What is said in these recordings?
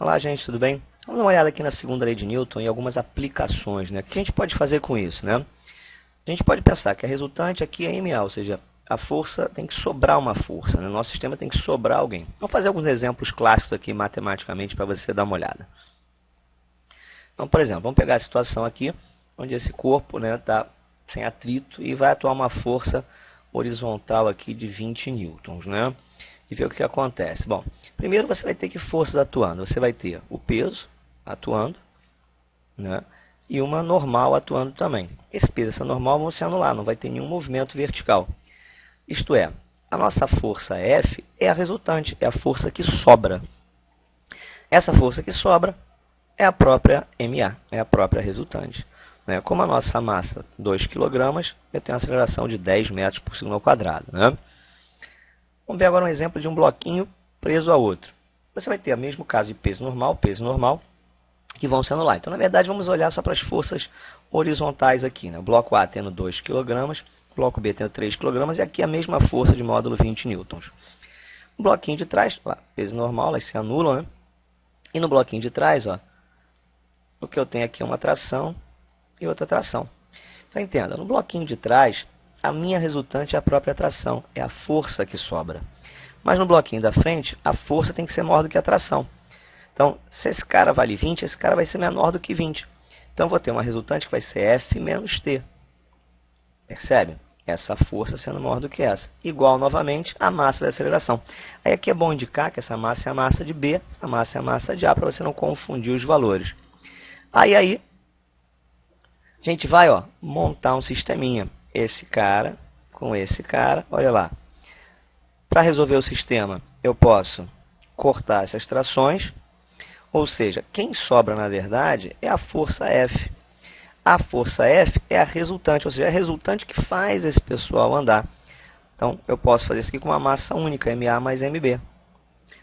Olá, gente, tudo bem? Vamos dar uma olhada aqui na segunda lei de Newton e algumas aplicações, né? O que a gente pode fazer com isso, né? A gente pode pensar que a resultante aqui é MA, ou seja, a força tem que sobrar uma força, né? No nosso sistema tem que sobrar alguém. Vamos fazer alguns exemplos clássicos aqui matematicamente para você dar uma olhada. Então, por exemplo, vamos pegar a situação aqui, onde esse corpo está sem atrito e vai atuar uma força horizontal aqui de 20 newtons, né? E ver o que acontece. Bom, primeiro você vai ter que forças atuando. Você vai ter o peso atuando, né? E uma normal atuando também. Esse peso e essa normal vão se anular, não vai ter nenhum movimento vertical. Isto é, a nossa força F é a resultante, é a força que sobra. Essa força que sobra é a própria MA, é a própria resultante. Como a nossa massa 2 kg, eu tenho uma aceleração de 10 metros por segundo ao quadrado. Né? Vamos ver agora um exemplo de um bloquinho preso a outro. Você vai ter o mesmo caso de peso normal, que vão se anular. Então, na verdade, vamos olhar só para as forças horizontais aqui. Né? O bloco A tendo 2 kg, o bloco B tendo 3 kg, e aqui a mesma força de módulo 20 newtons. O bloquinho de trás, lá, peso normal, elas se anulam, né? E no bloquinho de trás, ó, o que eu tenho aqui é uma tração e outra tração. Então, entenda, no bloquinho de trás, a minha resultante é a própria tração, é a força que sobra. Mas no bloquinho da frente, a força tem que ser maior do que a tração. Então, se esse cara vale 20, esse cara vai ser menor do que 20. Então, vou ter uma resultante que vai ser F menos T. Percebe? Essa força sendo maior do que essa. Igual, novamente, a massa da aceleração. Aí aqui é bom indicar que essa massa é a massa de B, essa massa é a massa de A, para você não confundir os valores. Aí, a gente vai montar um sisteminha. Esse cara com esse cara, olha lá. Para resolver o sistema, eu posso cortar essas trações. Ou seja, quem sobra, na verdade, é a força F. A força F é a resultante, ou seja, é a resultante que faz esse pessoal andar. Então, eu posso fazer isso aqui com uma massa única, MA mais MB.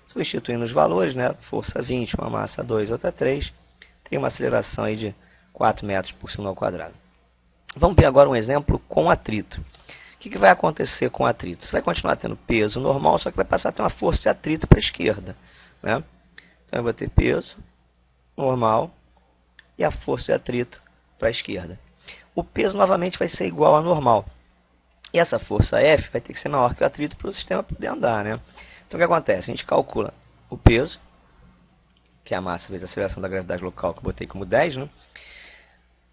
Substituindo os valores, né? Força 20, uma massa 2, outra 3. Tem uma aceleração aí de 4 metros por segundo ao quadrado. Vamos ver agora um exemplo com atrito. O que vai acontecer com atrito? Você vai continuar tendo peso normal, só que vai passar a ter uma força de atrito para a esquerda. Né? Então, eu vou ter peso normal e a força de atrito para a esquerda. O peso, novamente, vai ser igual a normal. E essa força F vai ter que ser maior que o atrito para o sistema poder andar. Né? Então, o que acontece? A gente calcula o peso, que é a massa vezes a aceleração da gravidade local, que eu botei como 10. Né?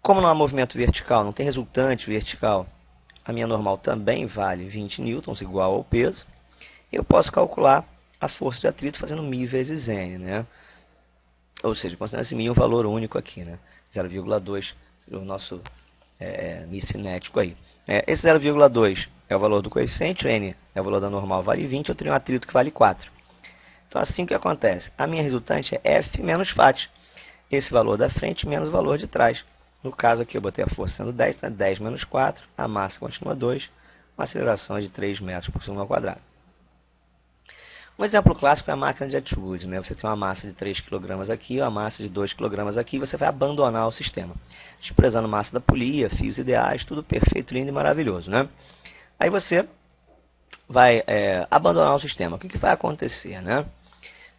Como não há movimento vertical, não tem resultante vertical, a minha normal também vale 20 newtons, igual ao peso. Eu posso calcular a força de atrito fazendo μ vezes n. Né? Ou seja, considerando esse μ um valor único aqui. Né? 0,2 seria o nosso μ cinético aí. Esse 0,2 é o valor do coeficiente, n é o valor da normal, vale 20, eu teria um atrito que vale 4. Então, assim o que acontece? A minha resultante é F menos φ. Esse valor da frente menos o valor de trás. No caso aqui, eu botei a força sendo 10, tá? 10 menos 4, a massa continua 2, uma aceleração de 3 metros por segundo ao quadrado. Um exemplo clássico é a máquina de atitude. Né? Você tem uma massa de 3 kg aqui, uma massa de 2 kg aqui, você vai abandonar o sistema. Desprezando massa da polia, fios ideais, tudo perfeito, lindo e maravilhoso. Né? Aí você vai abandonar o sistema. O que vai acontecer? Né?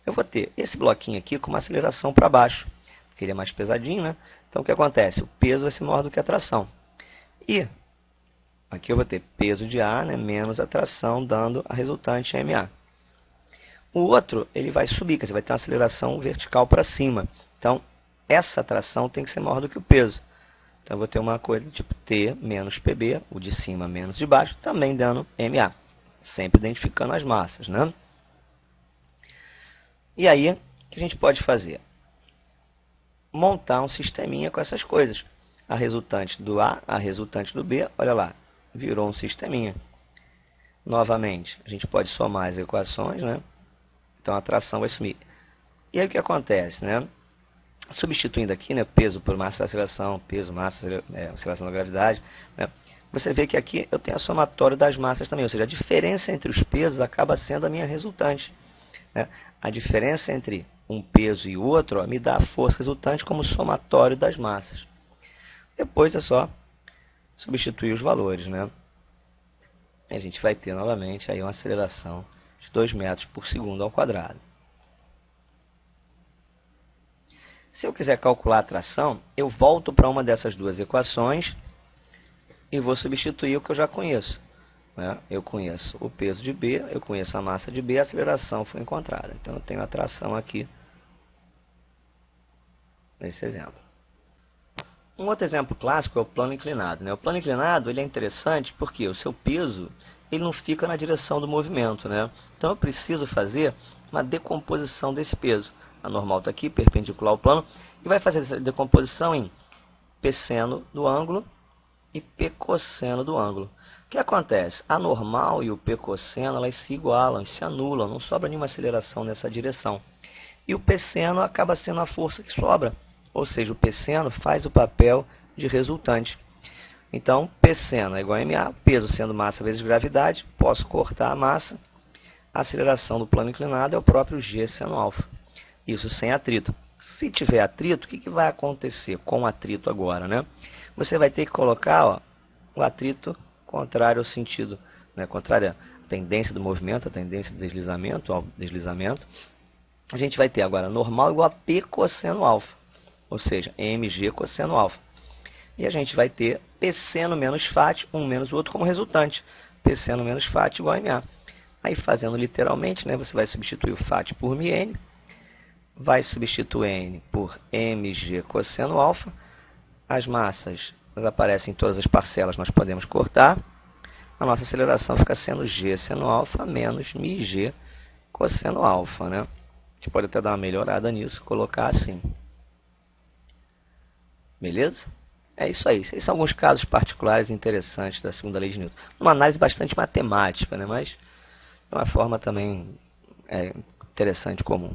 Eu vou ter esse bloquinho aqui com uma aceleração para baixo, porque ele é mais pesadinho. Né? Então, o que acontece? O peso vai ser maior do que a tração. E aqui eu vou ter peso de A, né, menos a tração, dando a resultante MA. O outro, ele vai subir, quer dizer, vai ter uma aceleração vertical para cima. Então, essa tração tem que ser maior do que o peso. Então, eu vou ter uma coisa tipo T menos PB, o de cima menos de baixo, também dando MA. Sempre identificando as massas. Né? E aí, o que a gente pode fazer? Montar um sisteminha com essas coisas. A resultante do A, a resultante do B, olha lá, virou um sisteminha. Novamente, a gente pode somar as equações, né? Então, a tração vai sumir. E aí, o que acontece, né? Substituindo aqui, né, peso por massa da aceleração, peso, massa, aceleração da gravidade, né? Você vê que aqui eu tenho a somatória das massas também, ou seja, a diferença entre os pesos acaba sendo a minha resultante. Né? A diferença entre um peso e outro me dá a força resultante como somatório das massas. Depois é só substituir os valores. Né? E a gente vai ter novamente aí uma aceleração de 2 metros por segundo ao quadrado. Se eu quiser calcular a tração, eu volto para uma dessas duas equações e vou substituir o que eu já conheço, né? Eu conheço o peso de B, eu conheço a massa de B, a aceleração foi encontrada. Então, eu tenho a tração aqui nesse exemplo. Um outro exemplo clássico é o plano inclinado, né? O plano inclinado ele é interessante porque o seu peso ele não fica na direção do movimento, né? Então, eu preciso fazer uma decomposição desse peso. A normal está aqui, perpendicular ao plano, e vai fazer essa decomposição em P seno do ângulo e P cosseno do ângulo. O que acontece? A normal e o P cosseno elas se igualam, se anulam, não sobra nenhuma aceleração nessa direção. E o P seno acaba sendo a força que sobra, ou seja, o P seno faz o papel de resultante. Então, P seno é igual a MA, peso sendo massa vezes gravidade, posso cortar a massa, a aceleração do plano inclinado é o próprio G seno alfa. Isso sem atrito. Se tiver atrito, o que vai acontecer com o atrito agora, né? Você vai ter que colocar o atrito contrário ao sentido, né? Contrário à tendência do movimento, a tendência do deslizamento, ao deslizamento. A gente vai ter agora normal igual a P cosseno alfa, ou seja, mg cosseno alfa. E a gente vai ter P seno menos φ, um menos o outro como resultante. P seno menos φ igual a MA. Aí fazendo literalmente, né, você vai substituir o φ por μn, vai substituir n por mg cosseno alfa. As massas aparecem em todas as parcelas, nós podemos cortar. A nossa aceleração fica sendo g seno alfa menos μg cosseno alfa, né? A gente pode até dar uma melhorada nisso, colocar assim. Beleza? É isso aí. Esses são alguns casos particulares interessantes da segunda lei de Newton. Uma análise bastante matemática, né? Mas de uma forma também interessante, comum.